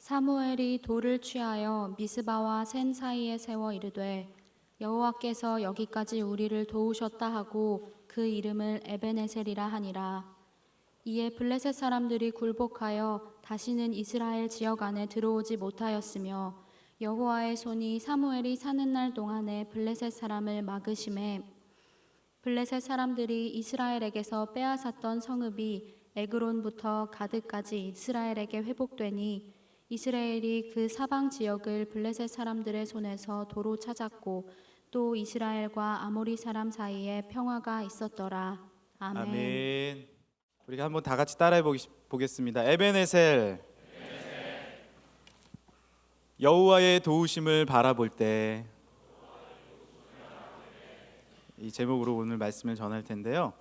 사무엘이 돌을 취하여 미스바와 센 사이에 세워 이르되 여호와께서 여기까지 우리를 도우셨다 하고 그 이름을 에베네셀이라 하니라. 이에 블레셋 사람들이 굴복하여 다시는 이스라엘 지역 안에 들어오지 못하였으며 여호와의 손이 사무엘이 사는 날 동안에 블레셋 사람을 막으심에 블레셋 사람들이 이스라엘에게서 빼앗았던 성읍이 에그론부터 가드까지 이스라엘에게 회복되니 이스라엘이 그 사방 지역을 블레셋 사람들의 손에서 도로 찾았고 또 이스라엘과 아모리 사람 사이에 평화가 있었더라. 아멘. 아멘. 우리가 한번 다 같이 따라해 보겠습니다. 에베네셀. 여호와의 도우심을 바라볼 때. 이 제목으로 오늘 말씀을 전할 텐데요.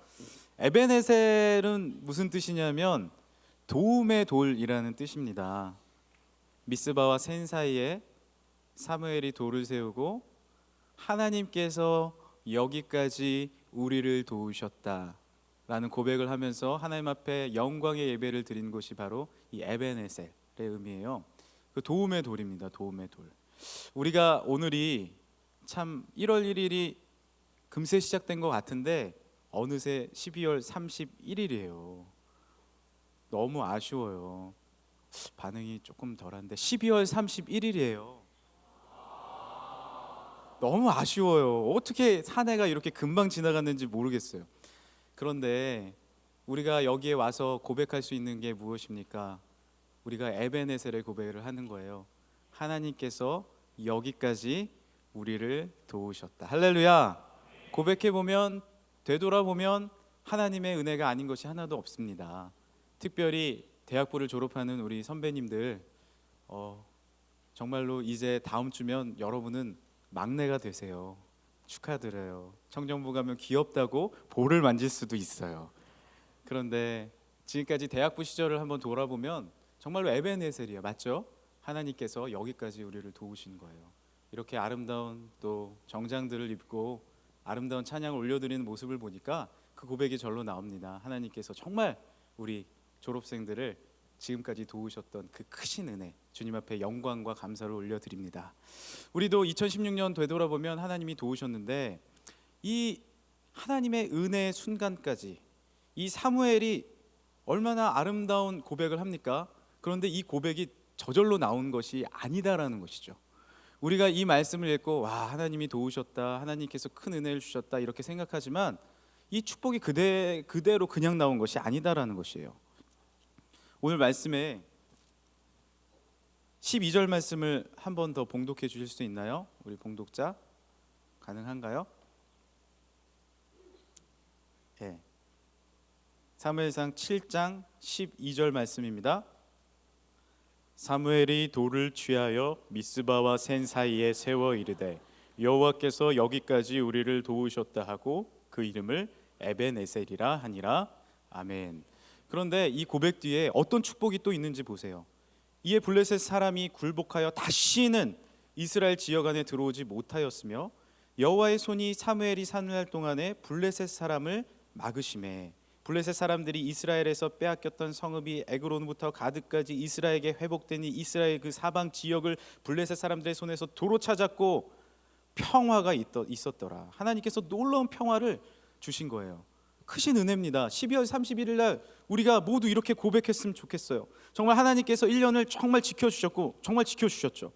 에베네셀은 무슨 뜻이냐면 도움의 돌이라는 뜻입니다. 미스바와 센 사이에 사무엘이 돌을 세우고 하나님께서 여기까지 우리를 도우셨다라는 고백을 하면서 하나님 앞에 영광의 예배를 드린 곳이 바로 이 에베네셀의 의미예요. 그 도움의 돌입니다. 도움의 돌. 우리가 오늘이 참 1월 1일이 금세 시작된 것 같은데 어느새 12월 31일이에요. 너무 아쉬워요. 반응이 조금 덜한데 12월 31일이에요. 너무 아쉬워요. 어떻게 한 해가 이렇게 금방 지나갔는지 모르겠어요. 그런데 우리가 여기에 와서 고백할 수 있는 게 무엇입니까? 우리가 에베네셀의 고백을 하는 거예요. 하나님께서 여기까지 우리를 도우셨다. 할렐루야. 고백해보면, 되돌아보면 하나님의 은혜가 아닌 것이 하나도 없습니다. 특별히 대학부를 졸업하는 우리 선배님들, 정말로 이제 다음 주면 여러분은 막내가 되세요. 축하드려요. 청정부 가면 귀엽다고 볼을 만질 수도 있어요. 그런데 지금까지 대학부 시절을 한번 돌아보면 정말로 에베네셀이야. 맞죠? 하나님께서 여기까지 우리를 도우신 거예요. 이렇게 아름다운 또 정장들을 입고 아름다운 찬양을 올려드리는 모습을 보니까 그 고백이 절로 나옵니다. 하나님께서 정말 우리 졸업생들을 지금까지 도우셨던 그 크신 은혜, 주님 앞에 영광과 감사를 올려드립니다. 우리도 2016년 되돌아보면 하나님이 도우셨는데 이 하나님의 은혜의 순간까지 이 사무엘이 얼마나 아름다운 고백을 합니까? 그런데 이 고백이 저절로 나온 것이 아니다라는 것이죠. 우리가 이 말씀을 읽고 와, 하나님이 도우셨다, 하나님께서 큰 은혜를 주셨다 이렇게 생각하지만 이 축복이 그대로 그냥 나온 것이 아니다라는 것이에요. 오늘 말씀에 12절 말씀을 한 번 더 봉독해 주실 수 있나요? 우리 봉독자 가능한가요? 네. 사무엘상 7장 12절 말씀입니다. 사무엘이 돌을 취하여 미스바와 센 사이에 세워 이르되 여호와께서 여기까지 우리를 도우셨다 하고 그 이름을 에베네셀이라 하니라. 아멘. 그런데 이 고백 뒤에 어떤 축복이 또 있는지 보세요. 이에 블레셋 사람이 굴복하여 다시는 이스라엘 지역 안에 들어오지 못하였으며 여호와의 손이 사무엘이 사는 날 동안에 블레셋 사람을 막으심에 블레셋 사람들이 이스라엘에서 빼앗겼던 성읍이 에그론부터 가드까지 이스라엘에게 회복되니 이스라엘 그 사방 지역을 블레셋 사람들의 손에서 도로 찾았고 평화가 있었더라. 하나님께서 놀라운 평화를 주신 거예요. 크신 은혜입니다. 12월 31일 날 우리가 모두 이렇게 고백했으면 좋겠어요. 정말 하나님께서 1년을 정말 지켜주셨고 정말 지켜주셨죠.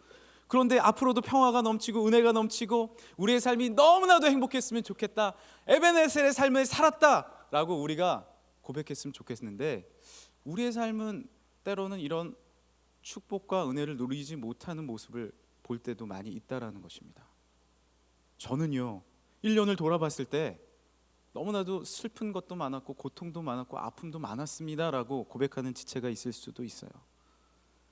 그런데 앞으로도 평화가 넘치고 은혜가 넘치고 우리의 삶이 너무나도 행복했으면 좋겠다. 에베네셀의 삶을 살았다 라고 우리가 고백했으면 좋겠는데 우리의 삶은 때로는 이런 축복과 은혜를 누리지 못하는 모습을 볼 때도 많이 있다라는 것입니다. 저는요 1년을 돌아봤을 때 너무나도 슬픈 것도 많았고 고통도 많았고 아픔도 많았습니다라고 고백하는 지체가 있을 수도 있어요.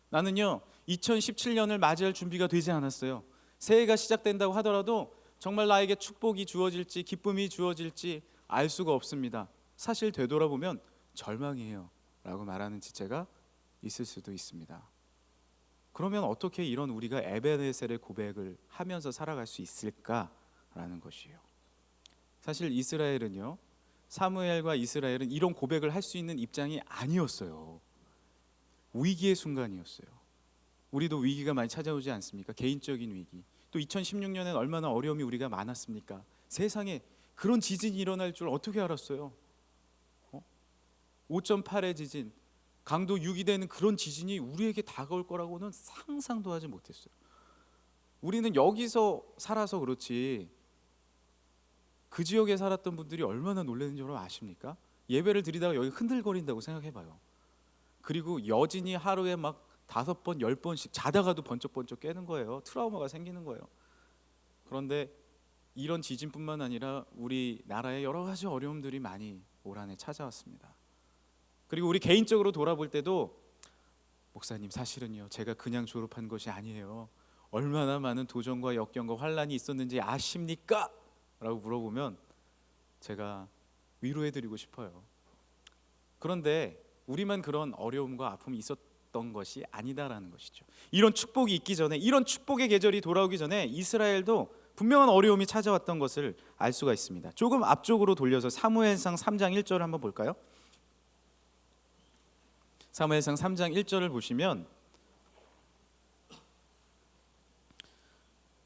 나는요 2017년을 맞이할 준비가 되지 않았어요. 새해가 시작된다고 하더라도 정말 나에게 축복이 주어질지 기쁨이 주어질지 알 수가 없습니다. 사실 되돌아보면 절망이에요 라고 말하는 지체가 있을 수도 있습니다. 그러면 어떻게 이런 우리가 에베네셀의 고백을 하면서 살아갈 수 있을까라는 것이에요. 사실 이스라엘은요 사무엘과 이스라엘은 이런 고백을 할 수 있는 입장이 아니었어요. 위기의 순간이었어요. 우리도 위기가 많이 찾아오지 않습니까? 개인적인 위기. 또 2016년엔 얼마나 어려움이 우리가 많았습니까? 세상에 그런 지진이 일어날 줄 어떻게 알았어요? 5.8의 지진, 강도 6이 되는 그런 지진이 우리에게 다가올 거라고는 상상도 하지 못했어요. 우리는 여기서 살아서 그렇지 그 지역에 살았던 분들이 얼마나 놀랐는지 여러분 아십니까? 예배를 드리다가 여기 흔들거린다고 생각해봐요. 그리고 여진이 하루에 막 5번, 10번씩 자다가도 번쩍번쩍 깨는 거예요. 트라우마가 생기는 거예요. 그런데 이런 지진뿐만 아니라 우리 나라에 여러 가지 어려움들이 많이 올 한해 찾아왔습니다. 그리고 우리 개인적으로 돌아볼 때도 목사님 사실은요 제가 그냥 졸업한 것이 아니에요. 얼마나 많은 도전과 역경과 환란이 있었는지 아십니까? 라고 물어보면 제가 위로해드리고 싶어요. 그런데 우리만 그런 어려움과 아픔이 있었던 것이 아니다라는 것이죠. 이런 축복이 있기 전에, 이런 축복의 계절이 돌아오기 전에 이스라엘도 분명한 어려움이 찾아왔던 것을 알 수가 있습니다. 조금 앞쪽으로 돌려서 사무엘상 3장 1절을 한번 볼까요? 사무엘상 3장 1절을 보시면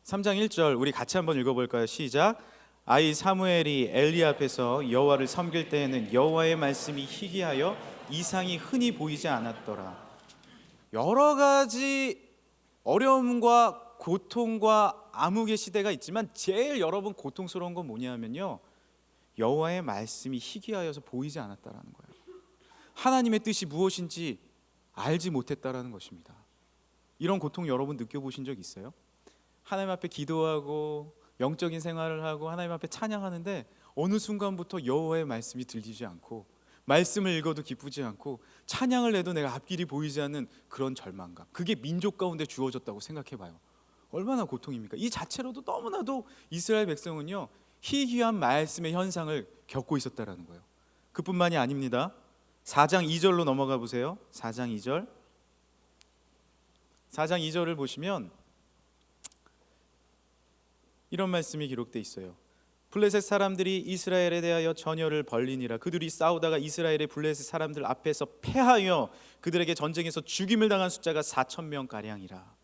3장 1절 우리 같이 한번 읽어볼까요? 시작. 아이 사무엘이 엘리 앞에서 여호와를 섬길 때에는 여호와의 말씀이 희귀하여 이상이 흔히 보이지 않았더라. 여러 가지 어려움과 고통과 암흑의 시대가 있지만 제일 여러분 고통스러운 건 뭐냐면요, 여호와의 말씀이 희귀하여서 보이지 않았다라는 거예요. 하나님의 뜻이 무엇인지 알지 못했다라는 것입니다. 이런 고통 여러분 느껴보신 적 있어요? 하나님 앞에 기도하고 영적인 생활을 하고 하나님 앞에 찬양하는데 어느 순간부터 여호와의 말씀이 들리지 않고 말씀을 읽어도 기쁘지 않고 찬양을 해도 내가 앞길이 보이지 않는 그런 절망감, 그게 민족 가운데 주어졌다고 생각해봐요. 얼마나 고통입니까? 이 자체로도 너무나도 이스라엘 백성은요 희귀한 말씀의 현상을 겪고 있었다라는 거예요. 그뿐만이 아닙니다. 4장 2절로 넘어가 보세요. 4장 2절 4장 2절을 보시면 이런 말씀이 기록되어 있어요. 블레셋 사람들이 이스라엘에 대하여 전열을 벌리니라. 그들이 싸우다가 이스라엘의 블레셋 사람들 앞에서 패하여 그들에게 전쟁에서 죽임을 당한 숫자가 4,000명 가량이라.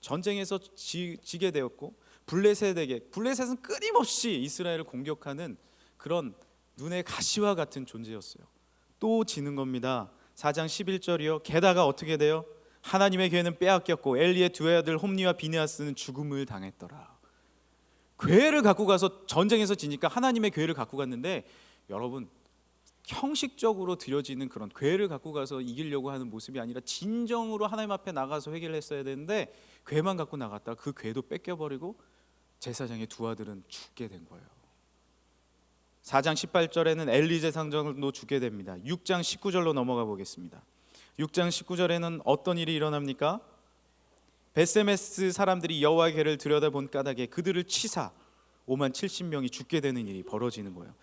전쟁에서 지게 되었고 블레셋은 끊임없이 이스라엘을 공격하는 그런 눈의 가시와 같은 존재였어요. 또 지는 겁니다. 4장 11절이요. 게다가 어떻게 돼요? 하나님의 괴는 빼앗겼고 엘리의 두 아들 홈니와 비느하스는 죽음을 당했더라. 괴를 갖고 가서 전쟁에서 지니까 하나님의 괴를 갖고 갔는데, 여러분 형식적으로 드려지는 그런 괴를 갖고 가서 이기려고 하는 모습이 아니라 진정으로 하나님 앞에 나가서 회개를 했어야 되는데 괴만 갖고 나갔다가 그 괴도 뺏겨버리고 제사장의 두 아들은 죽게 된 거예요. 4장 18절에는 엘리 제사장도 죽게 됩니다. 6장 19절로 넘어가 보겠습니다. 6장 19절에는 어떤 일이 일어납니까? 베세메스 사람들이 여호와의 궤를 들여다본 까닭에 그들을 치사 5만 70명이 죽게 되는 일이 벌어지는 거예요.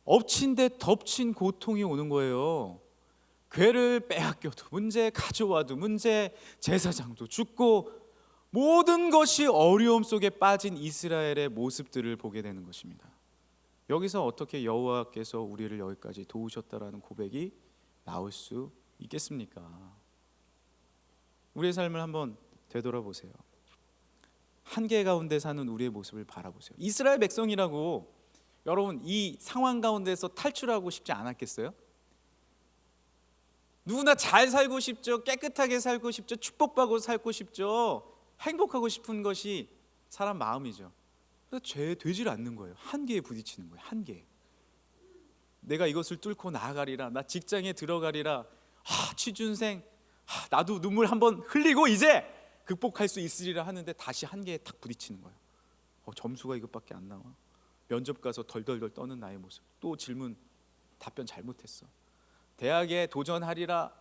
엎친 데 덮친 고통이 오는 거예요. 궤를 빼앗겨도 문제, 가져와도 문제, 제사장도 죽고 모든 것이 어려움 속에 빠진 이스라엘의 모습들을 보게 되는 것입니다. 여기서 어떻게 여호와께서 우리를 여기까지 도우셨다라는 고백이 나올 수 있겠습니까? 우리의 삶을 한번 되돌아보세요. 한계 가운데 사는 우리의 모습을 바라보세요. 이스라엘 백성이라고 여러분 이 상황 가운데서 탈출하고 싶지 않았겠어요? 누구나 잘 살고 싶죠. 깨끗하게 살고 싶죠. 축복받고 살고 싶죠. 행복하고 싶은 것이 사람 마음이죠. 그래서 죄 되질 않는 거예요. 한계에 부딪히는 거예요. 한계. 내가 이것을 뚫고 나아가리라. 나 직장에 들어가리라. 취준생 나도 눈물 한번 흘리고 이제 극복할 수 있으리라 하는데 다시 한계에 탁 부딪히는 거예요. 점수가 이것밖에 안 나와. 면접 가서 덜덜덜 떠는 나의 모습. 또 질문 답변 잘못했어. 대학에 도전하리라.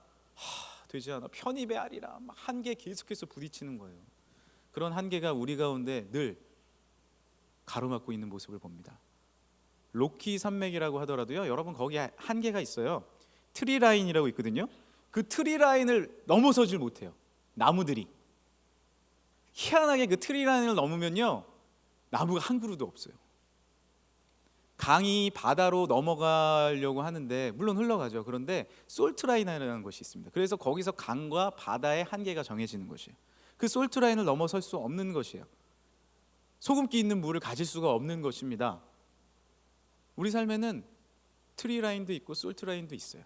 되지 않아. 편입에 하리라. 막 한계에 계속해서 부딪히는 거예요. 그런 한계가 우리 가운데 늘 가로막고 있는 모습을 봅니다. 로키 산맥이라고 하더라도요, 여러분 거기에 한계가 있어요. 트리라인이라고 있거든요. 그 트리라인을 넘어서질 못해요. 나무들이 희한하게 그 트리라인을 넘으면요 나무가 한 그루도 없어요. 강이 바다로 넘어가려고 하는데 물론 흘러가죠. 그런데 솔트라인이라는 것이 있습니다. 그래서 거기서 강과 바다의 한계가 정해지는 것이에요. 그 솔트라인을 넘어설 수 없는 것이에요. 소금기 있는 물을 가질 수가 없는 것입니다. 우리 삶에는 트리라인도 있고 솔트라인도 있어요.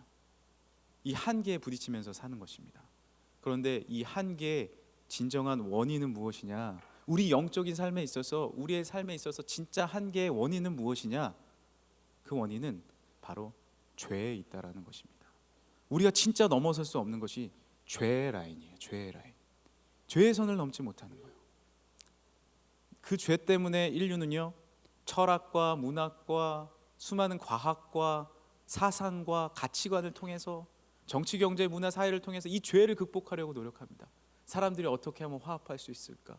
이 한계에 부딪히면서 사는 것입니다. 그런데 이 한계의 진정한 원인은 무엇이냐? 우리 영적인 삶에 있어서, 우리의 삶에 있어서 진짜 한계의 원인은 무엇이냐? 그 원인은 바로 죄에 있다라는 것입니다. 우리가 진짜 넘어설 수 없는 것이 죄의 라인이에요. 죄의 라인. 죄의 선을 넘지 못하는 거예요. 그 죄 때문에 인류는요, 철학과 문학과 수많은 과학과 사상과 가치관을 통해서, 정치, 경제, 문화, 사회를 통해서 이 죄를 극복하려고 노력합니다. 사람들이 어떻게 하면 화합할 수 있을까?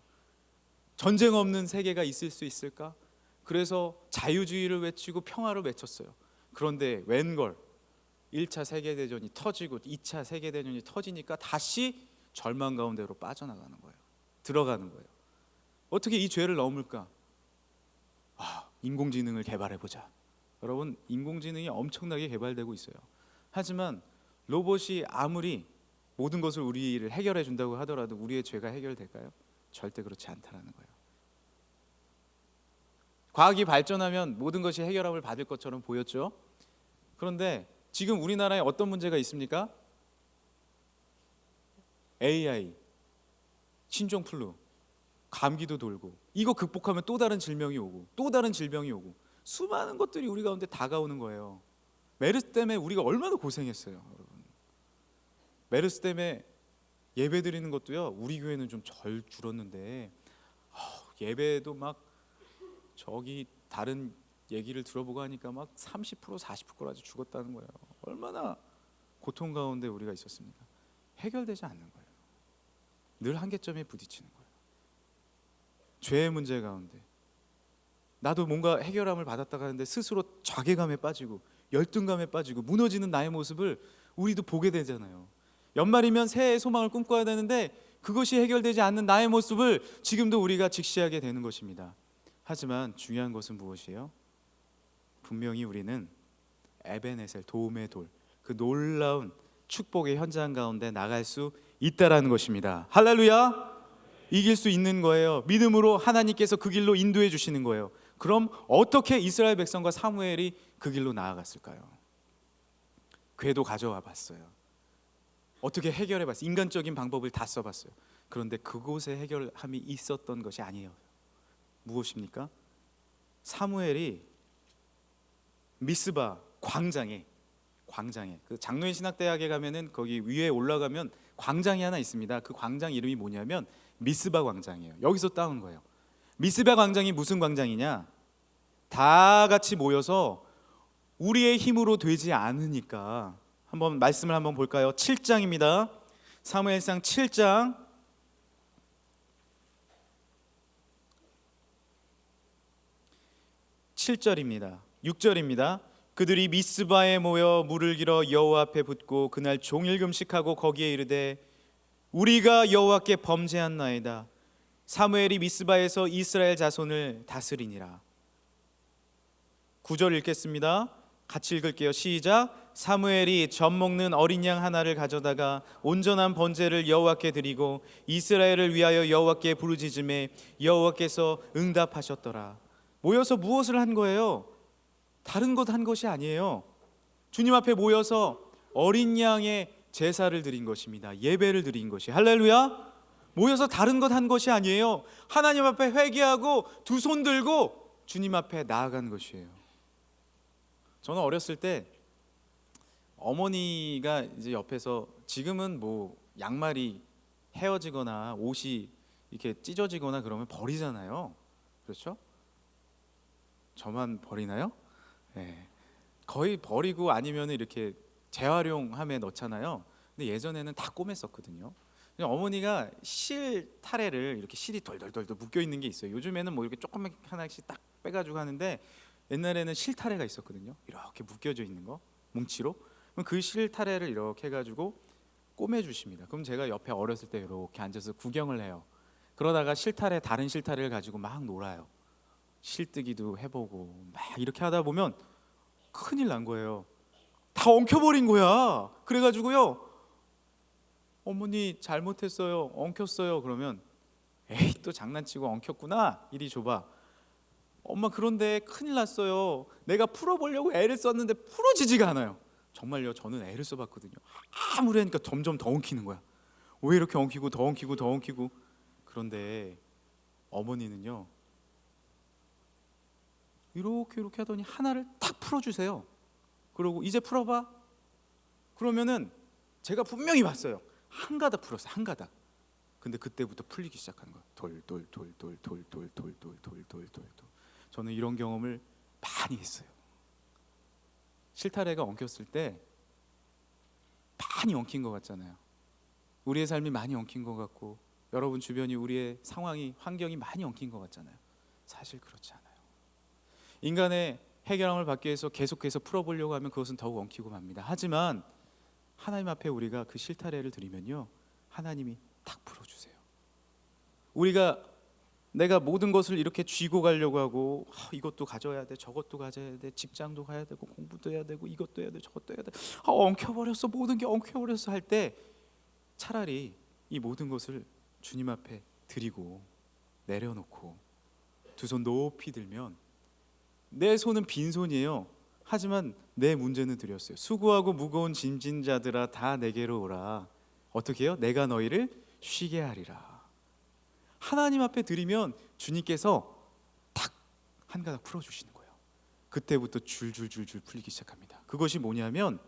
전쟁 없는 세계가 있을 수 있을까? 그래서 자유주의를 외치고 평화를 외쳤어요. 그런데 웬걸 1차 세계대전이 터지고 2차 세계대전이 터지니까 다시 절망 가운데로 빠져나가는 거예요. 들어가는 거예요. 어떻게 이 죄를 넘을까? 인공지능을 개발해보자. 여러분, 인공지능이 엄청나게 개발되고 있어요. 하지만 로봇이 아무리 모든 것을 우리를 해결해 준다고 하더라도 우리의 죄가 해결될까요? 절대 그렇지 않다라는 거예요. 과학이 발전하면 모든 것이 해결함을 받을 것처럼 보였죠. 그런데 지금 우리나라에 어떤 문제가 있습니까? AI, 신종플루, 감기도 돌고, 이거 극복하면 또 다른 질병이 오고 또 다른 질병이 오고, 수많은 것들이 우리 가운데 다가오는 거예요. 메르스 때문에 우리가 얼마나 고생했어요, 여러분. 메르스 때문에 예배 드리는 것도요, 우리 교회는 좀 덜 줄었는데 예배도 막 저기 다른 얘기를 들어보고 하니까 막 30% 40%까지 죽었다는 거예요. 얼마나 고통 가운데 우리가 있었습니까? 해결되지 않는 거예요. 늘 한계점에 부딪히는 거예요. 죄의 문제 가운데 나도 뭔가 해결함을 받았다가 하는데 스스로 자괴감에 빠지고 열등감에 빠지고 무너지는 나의 모습을 우리도 보게 되잖아요. 연말이면 새해의 소망을 꿈꿔야 되는데 그것이 해결되지 않는 나의 모습을 지금도 우리가 직시하게 되는 것입니다. 하지만 중요한 것은 무엇이에요? 분명히 우리는 에베네셀, 도움의 돌, 그 놀라운 축복의 현장 가운데 나갈 수 있다라는 것입니다. 할렐루야! 이길 수 있는 거예요. 믿음으로 하나님께서 그 길로 인도해 주시는 거예요. 그럼 어떻게 이스라엘 백성과 사무엘이 그 길로 나아갔을까요? 궤도 가져와 봤어요. 어떻게 해결해 봤어요? 인간적인 방법을 다 써봤어요. 그런데 그곳에 해결함이 있었던 것이 아니에요. 무엇입니까? 사무엘이 미스바 광장에 그 장로인 신학대학에 가면은 거기 위에 올라가면 광장이 하나 있습니다. 그 광장 이름이 뭐냐면 미스바 광장이에요. 여기서 따온 거예요. 미스바 광장이 무슨 광장이냐? 다 같이 모여서 우리의 힘으로 되지 않으니까, 한번 말씀을 한번 볼까요? 7장입니다. 사무엘상 7장 7절입니다. 6절입니다. 그들이 미스바에 모여 물을 길어 여호와 앞에 붓고 그날 종일 금식하고 거기에 이르되 우리가 여호와께 범죄한나이다. 사무엘이 미스바에서 이스라엘 자손을 다스리니라. 9절 읽겠습니다. 같이 읽을게요. 시작. 사무엘이 젖 먹는 어린 양 하나를 가져다가 온전한 번제를 여호와께 드리고 이스라엘을 위하여 여호와께 부르짖음에 여호와께서 응답하셨더라. 모여서 무엇을 한 거예요? 다른 것 한 것이 아니에요. 주님 앞에 모여서 어린 양의 제사를 드린 것입니다. 예배를 드린 것이. 할렐루야. 모여서 다른 것 한 것이 아니에요. 하나님 앞에 회개하고 두 손 들고 주님 앞에 나아간 것이에요. 저는 어렸을 때 어머니가 이제 옆에서, 지금은 뭐 양말이 헤어지거나 옷이 이렇게 찢어지거나 그러면 버리잖아요. 그렇죠? 저만 버리나요? 네. 거의 버리고 아니면 이렇게 재활용함에 넣잖아요. 근데 예전에는 다 꼬맸었거든요. 어머니가 실 타래를 이렇게 실이 덜덜덜 묶여 있는 게 있어요. 요즘에는 뭐 이렇게 조그맣게 하나씩 딱 빼가지고 하는데 옛날에는 실 타래가 있었거든요. 이렇게 묶여져 있는 거 뭉치로. 그럼 그 실 타래를 이렇게 해가지고 꼬매 주십니다. 그럼 제가 옆에 어렸을 때 이렇게 앉아서 구경을 해요. 그러다가 실타래, 다른 실타래를 가지고 막 놀아요. 실뜨기도 해보고 막 이렇게 하다 보면 큰일 난 거예요. 다 엉켜버린 거야. 그래가지고요, 어머니 잘못했어요, 엉켰어요. 그러면 에이 또 장난치고 엉켰구나, 이리 줘봐. 엄마 그런데 큰일 났어요, 내가 풀어보려고 애를 썼는데 풀어지지가 않아요. 정말요, 저는 애를 써봤거든요. 아무리 하니까 점점 더 엉키는 거야. 왜 이렇게 엉키고 더 엉키고 더 엉키고. 그런데 어머니는요, 이렇게 하더니 하나를 탁 풀어주세요. 그러고 이제 풀어봐. 그러면은 제가 분명히 봤어요. 한 가닥 풀었어요. 한 가닥. 근데 그때부터 풀리기 시작하는 거예요. 돌. 저는 이런 경험을 많이 했어요. 실타래가 엉켰을 때 많이 엉킨 것 같잖아요. 우리의 삶이 많이 엉킨 것 같고, 여러분 주변이, 우리의 상황이, 환경이 많이 엉킨 것 같잖아요. 사실 그렇지 않아요. 인간의 해결함을 받기 위해서 계속해서 풀어보려고 하면 그것은 더욱 엉키고 맙니다. 하지만 하나님 앞에 우리가 그 실타래를 드리면요, 하나님이 탁 풀어주세요. 내가 모든 것을 이렇게 쥐고 가려고 하고, 이것도 가져야 돼, 저것도 가져야 돼, 직장도 가야 되고, 공부도 해야 되고, 이것도 해야 돼, 저것도 해야 돼, 엉켜버렸어, 모든 게 엉켜버렸어 할 때, 차라리 이 모든 것을 주님 앞에 드리고 내려놓고 두 손 높이 들면, 내 손은 빈손이에요. 하지만 내 문제는 드렸어요. 수고하고 무거운 짐진 자들아 다 내게로 오라. 어떻게 해요? 내가 너희를 쉬게 하리라. 하나님 앞에 드리면 주님께서 탁 한 가닥 풀어주시는 거예요. 그때부터 줄줄줄줄 풀리기 시작합니다. 그것이 뭐냐면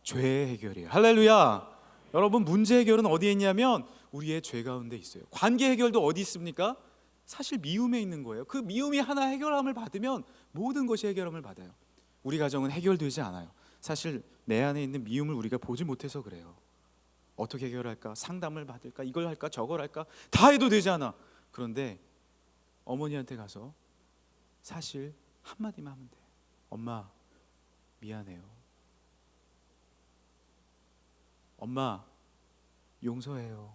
죄 해결이에요. 할렐루야. 여러분, 문제 해결은 어디에 있냐면 우리의 죄 가운데 있어요. 관계 해결도 어디 있습니까? 사실 미움에 있는 거예요. 그 미움이 하나 해결함을 받으면 모든 것이 해결함을 받아요. 우리 가정은 해결되지 않아요. 사실 내 안에 있는 미움을 우리가 보지 못해서 그래요. 어떻게 해결할까? 상담을 받을까? 이걸 할까? 저걸 할까? 다 해도 되지 않아. 그런데 어머니한테 가서 사실 한마디만 하면 돼. 엄마 미안해요. 엄마 용서해요.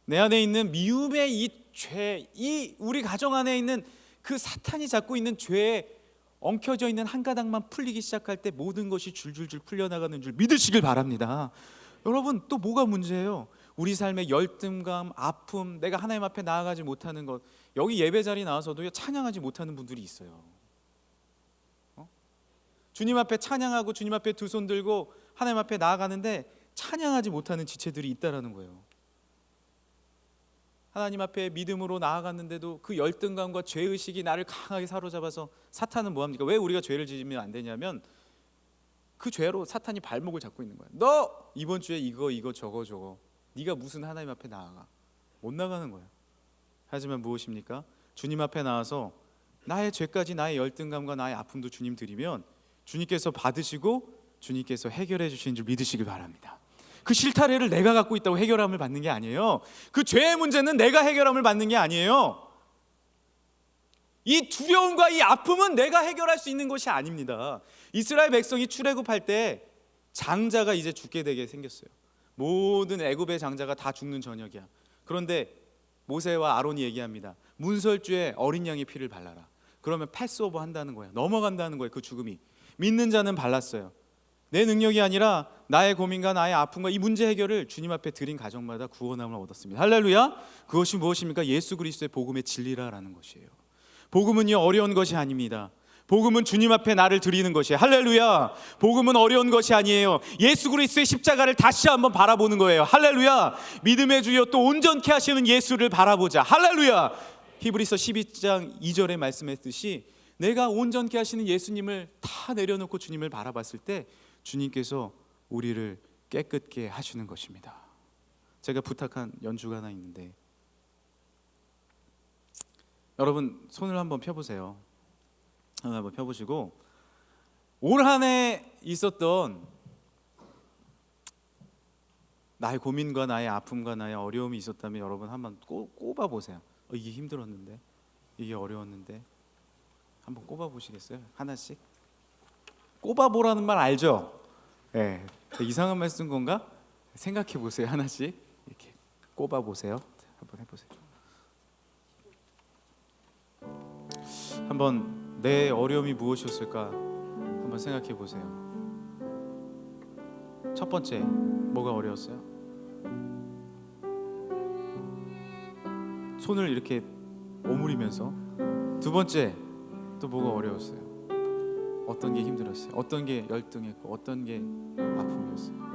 내 안에 있는 미움의 이 죄, 이 우리 가정 안에 있는 그 사탄이 잡고 있는 죄에 엉켜져 있는 한 가닥만 풀리기 시작할 때 모든 것이 줄줄줄 풀려나가는 줄 믿으시길 바랍니다. 여러분, 또 뭐가 문제예요? 우리 삶의 열등감, 아픔, 내가 하나님 앞에 나아가지 못하는 것. 여기 예배 자리 나와서도 찬양하지 못하는 분들이 있어요. 주님 앞에 찬양하고 주님 앞에 두 손 들고 하나님 앞에 나아가는데 찬양하지 못하는 지체들이 있다라는 거예요. 하나님 앞에 믿음으로 나아갔는데도 그 열등감과 죄의식이 나를 강하게 사로잡아서, 사탄은 뭐합니까? 왜 우리가 죄를 지으면 안 되냐면 그 죄로 사탄이 발목을 잡고 있는 거야. 너 이번 주에 이거 저거 네가 무슨 하나님 앞에 나아가? 못 나가는 거야. 하지만 무엇입니까? 주님 앞에 나와서 나의 죄까지, 나의 열등감과 나의 아픔도 주님 드리면 주님께서 받으시고 주님께서 해결해 주시는 줄 믿으시길 바랍니다. 그 실타래를 내가 갖고 있다고 해결함을 받는 게 아니에요. 그 죄의 문제는 내가 해결함을 받는 게 아니에요. 이 두려움과 이 아픔은 내가 해결할 수 있는 것이 아닙니다. 이스라엘 백성이 출애굽할 때 장자가 이제 죽게 되게 생겼어요. 모든 애굽의 장자가 다 죽는 저녁이야. 그런데 모세와 아론이 얘기합니다. 문설주에 어린 양의 피를 발라라. 그러면 패스오버 한다는 거야. 넘어간다는 거예요. 그 죽음이. 믿는 자는 발랐어요. 내 능력이 아니라 나의 고민과 나의 아픔과 이 문제 해결을 주님 앞에 드린 가정마다 구원함을 얻었습니다. 할렐루야. 그것이 무엇입니까? 예수 그리스도의 복음의 진리라는 것이에요. 복음은요, 어려운 것이 아닙니다. 복음은 주님 앞에 나를 드리는 것이에요. 할렐루야. 복음은 어려운 것이 아니에요. 예수 그리스도의 십자가를 다시 한번 바라보는 거예요. 할렐루야. 믿음의 주여 또 온전케 하시는 예수를 바라보자. 할렐루야. 히브리서 12장 2절에 말씀했듯이 내가 온전케 하시는 예수님을 다 내려놓고 주님을 바라봤을 때 주님께서 우리를 깨끗게 하시는 것입니다. 제가 부탁한 연주가 하나 있는데, 여러분 손을 한번 펴보세요. 한번 펴보시고 올 한 해 있었던 나의 고민과 나의 아픔과 나의 어려움이 있었다면 여러분 한번 꼽아보세요. 이게 힘들었는데, 이게 어려웠는데, 한번 꼽아보시겠어요? 하나씩. 꼽아보라는 말 알죠? 네. 이상한 말 쓴 건가? 생각해 보세요. 하나씩 이렇게 꼽아보세요. 한번 해보세요. 한번 내 어려움이 무엇이었을까 한번 생각해 보세요. 첫 번째, 뭐가 어려웠어요? 손을 이렇게 오므리면서. 두 번째, 또 뭐가 어려웠어요? 어떤 게 힘들었어요? 어떤 게 열등했고 어떤 게 아픔이었어요?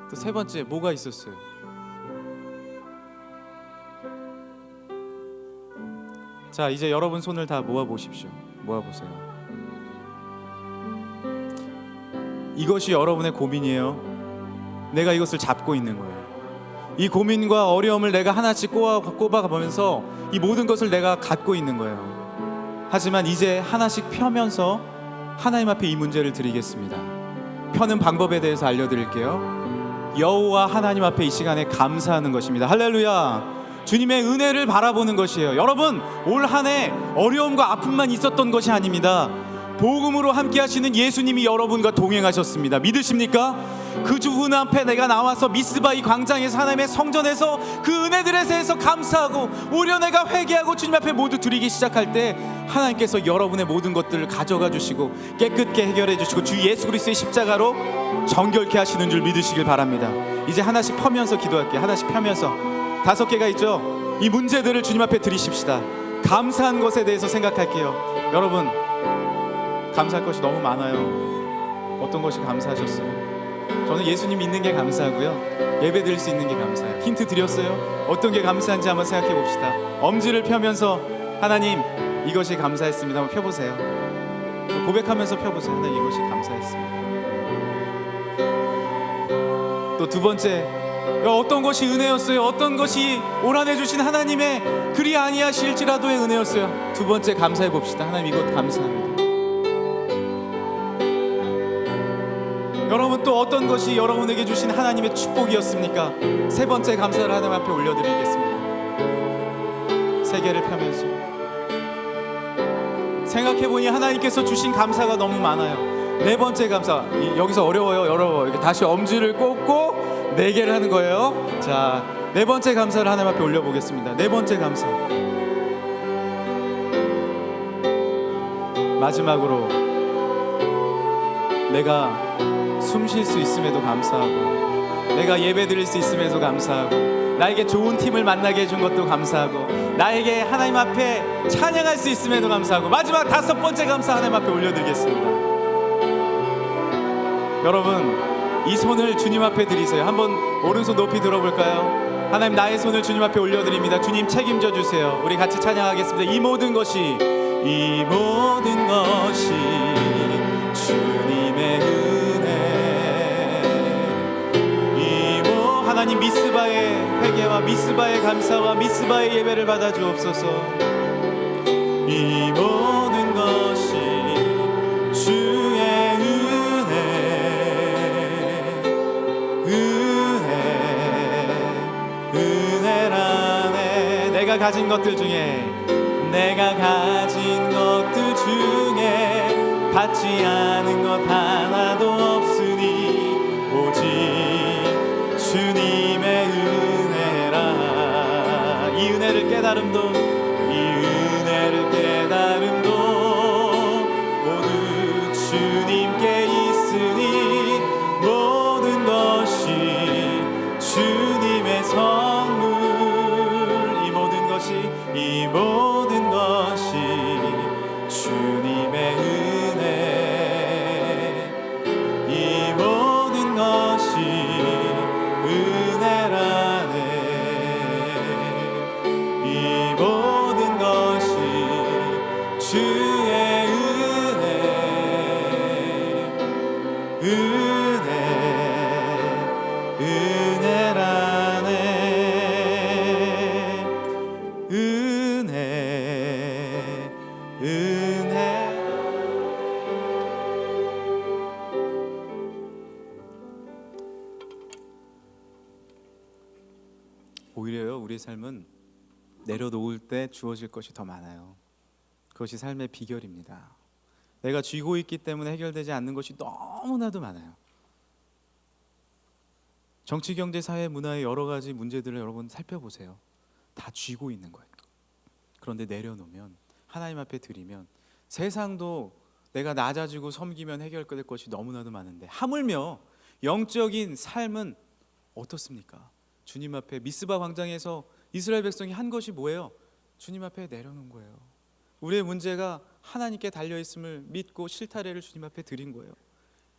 또 세 번째, 뭐가 있었어요? 자, 이제 여러분 손을 다 모아 보십시오. 모아 보세요. 이것이 여러분의 고민이에요. 내가 이것을 잡고 있는 거예요. 이 고민과 어려움을 내가 하나씩 꼽아가면서 이 모든 것을 내가 갖고 있는 거예요. 하지만 이제 하나씩 펴면서 하나님 앞에 이 문제를 드리겠습니다. 펴는 방법에 대해서 알려드릴게요. 여호와 하나님 앞에 이 시간에 감사하는 것입니다. 할렐루야. 주님의 은혜를 바라보는 것이에요. 여러분, 올 한 해 어려움과 아픔만 있었던 것이 아닙니다. 복음으로 함께 하시는 예수님이 여러분과 동행하셨습니다. 믿으십니까? 그 주분 앞에 내가 나와서 미스바 이 광장에서 하나님의 성전에서 그 은혜들에 대해서 감사하고 오히려 내가 회개하고 주님 앞에 모두 드리기 시작할 때 하나님께서 여러분의 모든 것들을 가져가 주시고 깨끗게 해결해 주시고 주 예수 그리스도의 십자가로 정결케 하시는 줄 믿으시길 바랍니다. 이제 하나씩 펴면서 기도할게요. 하나씩 펴면서 5개가 있죠? 이 문제들을 주님 앞에 드리십시다. 감사한 것에 대해서 생각할게요. 여러분, 감사할 것이 너무 많아요. 어떤 것이 감사하셨어요? 저는 예수님 있는 게 감사하고요, 예배 드릴 수 있는 게 감사해요. 힌트 드렸어요? 어떤 게 감사한지 한번 생각해 봅시다. 엄지를 펴면서 하나님 이것이 감사했습니다 한번 펴보세요. 고백하면서 펴보세요. 하나님 이것이 감사했습니다. 또 두 번째, 어떤 것이 은혜였어요? 어떤 것이 올 한 해 주신 하나님의 그리 아니하실지라도의 은혜였어요? 두 번째 감사해 봅시다. 하나님 이것 감사합니다. 여러분, 또 어떤 것이 여러분에게 주신 하나님의 축복이었습니까? 세 번째 감사를 하나님 앞에 올려드리겠습니다. 3개를 펴면서 생각해보니 하나님께서 주신 감사가 너무 많아요. 4번째 감사, 여기서 어려워요. 이렇게 다시 엄지를 꽂고 4개를 하는 거예요. 자, 4번째 감사를 하나님 앞에 올려보겠습니다. 4번째 감사. 마지막으로 내가 숨 쉴 수 있음에도 감사하고, 내가 예배 드릴 수 있음에도 감사하고, 나에게 좋은 팀을 만나게 해준 것도 감사하고, 나에게 하나님 앞에 찬양할 수 있음에도 감사하고, 마지막 5번째 감사 하나님 앞에 올려드리겠습니다. 여러분, 이 손을 주님 앞에 드리세요. 한번 오른손 높이 들어볼까요? 하나님, 나의 손을 주님 앞에 올려드립니다. 주님 책임져 주세요. 우리 같이 찬양하겠습니다. 이 모든 것이 주님의 은혜. 하나님, 미스바의 회개와 미스바의 감사와 미스바의 예배를 받아 주옵소서. 이 모든 것이 주의 은혜라네. 내가 가진 것들 중에 받지 않은 것 하나도 없으니 오직 주님의 은혜라. 이 은혜를 깨달음도 모두 주님께 있으니 모든 것이 주님의 선물. 이 모든 것이 주님의 은혜. 이 모든 것이 은혜라네. 이 모든 것이 주의 은혜라네. 은혜. 오히려요, 우리의 삶은 내려놓을 때 주어질 것이 더 많아요. 그것이 삶의 비결입니다. 내가 쥐고 있기 때문에 해결되지 않는 것이 너무나도 많아요. 정치, 경제, 사회, 문화의 여러 가지 문제들을 여러분 살펴보세요. 다 쥐고 있는 거예요. 그런데 내려놓으면 하나님 앞에 드리면 세상도 내가 낮아지고 섬기면 해결될 것이 너무나도 많은데 하물며 영적인 삶은 어떻습니까? 주님 앞에 미스바 광장에서 이스라엘 백성이 한 것이 뭐예요? 주님 앞에 내려놓은 거예요. 우리의 문제가 하나님께 달려있음을 믿고 실타래를 주님 앞에 드린 거예요.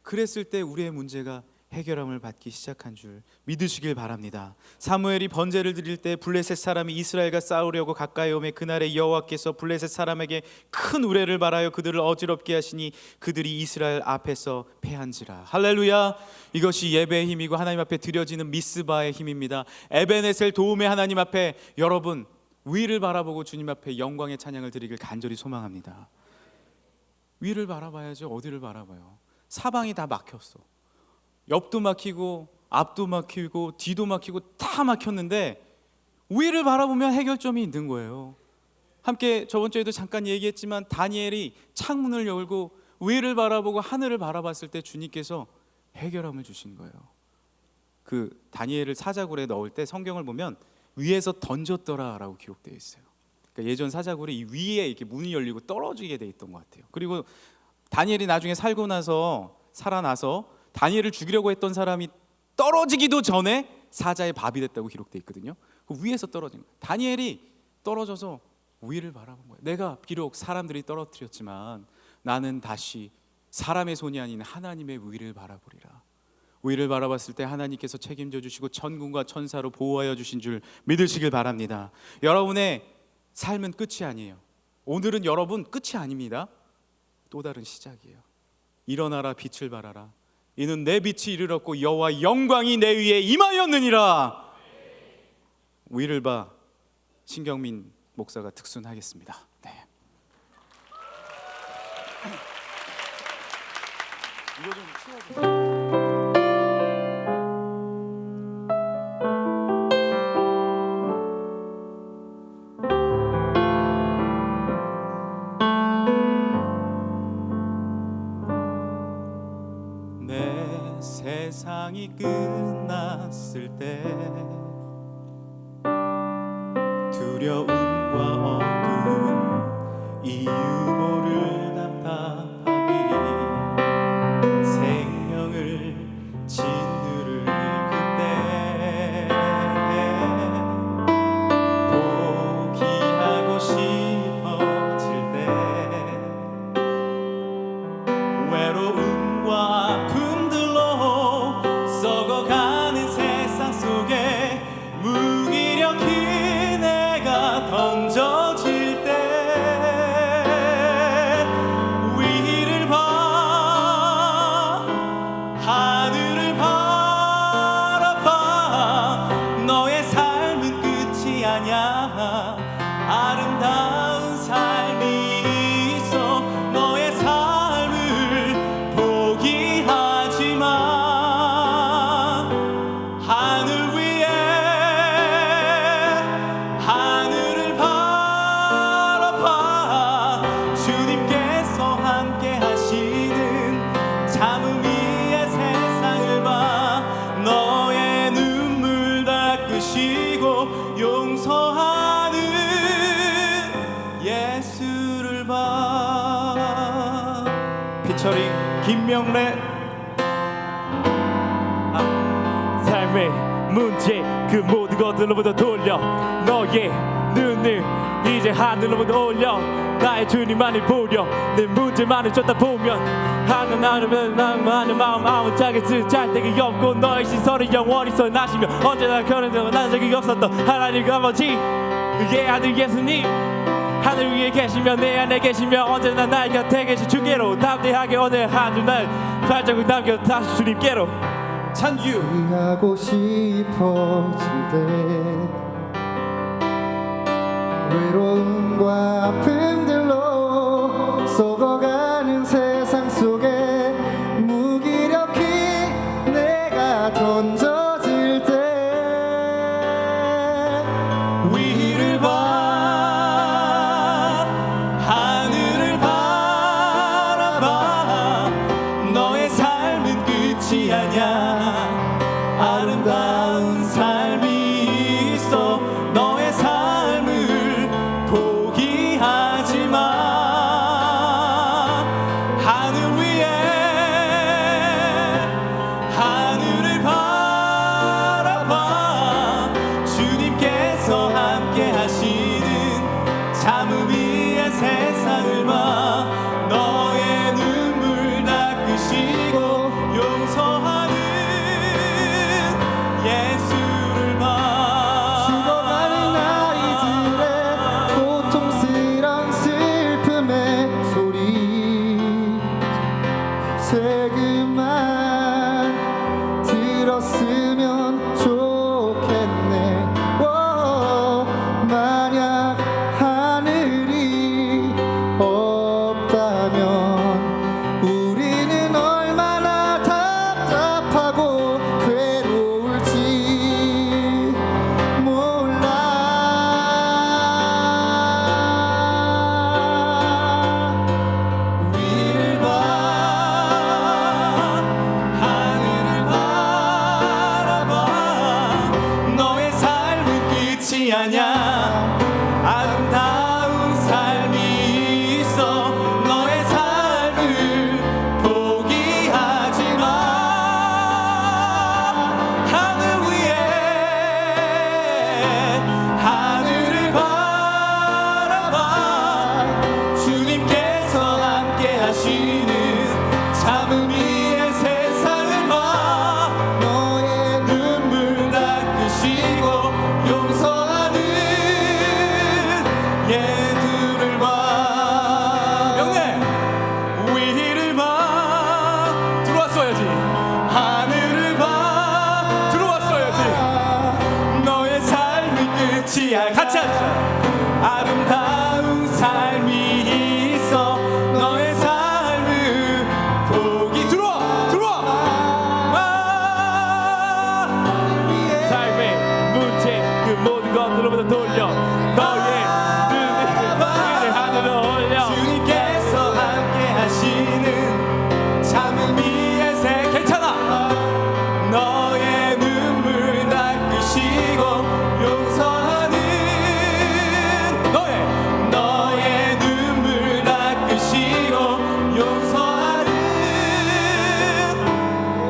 그랬을 때 우리의 문제가 해결함을 받기 시작한 줄 믿으시길 바랍니다. 사무엘이 번제를 드릴 때 블레셋 사람이 이스라엘과 싸우려고 가까이 오매 그날에 여호와께서 블레셋 사람에게 큰 우레를 발하여 그들을 어지럽게 하시니 그들이 이스라엘 앞에서 패한지라. 할렐루야. 이것이 예배의 힘이고 하나님 앞에 드려지는 미스바의 힘입니다. 에베네셀 도움의 하나님 앞에 여러분 위를 바라보고 주님 앞에 영광의 찬양을 드리길 간절히 소망합니다. 위를 바라봐야죠. 어디를 바라봐요? 사방이 다 막혔어. 옆도 막히고 앞도 막히고 뒤도 막히고 다 막혔는데 위를 바라보면 해결점이 있는 거예요. 함께 저번 주에도 잠깐 얘기했지만 다니엘이 창문을 열고 위를 바라보고 하늘을 바라봤을 때 주님께서 해결함을 주신 거예요. 그 다니엘을 사자굴에 넣을 때 성경을 보면 위에서 던졌더라라고 기록되어 있어요. 그러니까 예전 사자굴이 이 위에 이렇게 문이 열리고 떨어지게 돼 있던 것 같아요. 그리고 다니엘이 나중에 살아나서 다니엘을 죽이려고 했던 사람이 떨어지기도 전에 사자의 밥이 됐다고 기록되어 있거든요. 그 위에서 떨어진 거예요. 다니엘이 떨어져서 위를 바라본 거예요. 내가 비록 사람들이 떨어뜨렸지만 나는 다시 사람의 손이 아닌 하나님의 위를 바라보리라. 위를 바라봤을 때 하나님께서 책임져 주시고 천군과 천사로 보호하여 주신 줄 믿으시길 바랍니다. 여러분의 삶은 끝이 아니에요. 오늘은 여러분 끝이 아닙니다. 또 다른 시작이에요. 일어나라 빛을 발하라. 이는 내 빛이 이르렀고 여호와 영광이 내 위에 임하였느니라. 위를 봐 신경민 목사가 특순하겠습니다. 네. 이거 좀 치워주세요. 세상이 끝났을 때 두려움과 어둠 이유 모를 답답함이 생명을 짓누를 그때 포기하고 싶어질 때 외로움과 아픔 썩어가는 세상 속에 무기력히 내가 던져질 때 위를 봐 하늘을 바라봐 너의 삶은 끝이 아니야. 아름다운 삶이 있어. 너의 삶을 포기하지 마. 용서하는 예수를 봐. 피처링 김명래. 삶의 문제 그 모든 것들로부터 돌려 너의 눈을 이제 하늘로부터 올려 나의 주님만을 보려. 내 문제만을 쫓다 보면 하는 나는 마음 아무짝에 잘 데가 없고 너의 시선은 영원히 선하시며 언제나 그런 난 적이 없었던 하나님 아버지 그의 아들 예수님 하늘 위에 계시며 내 안에 계시며 언제나 나의 곁에 계신 주께로 담대하게 오늘 한 주 날 발자국 남겨 다시 주님께로 찬유 하고 싶어질 때 외로움과 아픔들로 썩어가는 세상 속에 무기력히 내가 던져질 때 위를 봐 하늘을 바라봐 너의 삶은 끝이 아니야. 아름다운 삶이 있어. 너의 삶을 포기하지 마. 세금만 들었으면 좋겠네. 만약 하늘이 없다면 우리는 얼마나 답답하고 괴로울지 몰라. 위를 봐, 하늘을 바라봐. 너의 삶은 끝이 아냐. 아름다운 삶이 있어. 너의 삶을 포기하지 마. 하늘 위에 하늘을 바라봐. 주님께서 함께 하시는 참음 위에 세상을 봐. 너의 눈물 닦으시고 용서하는 예수를 봐. 영네 위를 봐. 들어왔어야지. 하늘을 봐. 들어왔어야지. 너의 삶이 끝이 아니야. 같이 하자. 아름다운 삶이 있어. 너의 삶을 포기. 들어와. 삶의 문제 그 모든 것들로부터 돌려 너의 눈을 하늘로 올려. 주님께서 함께 하시는 참음 위에 새. 괜찮아. 너의 눈물 닦으시고 용서하는 너의 눈물 닦으시고 용서하는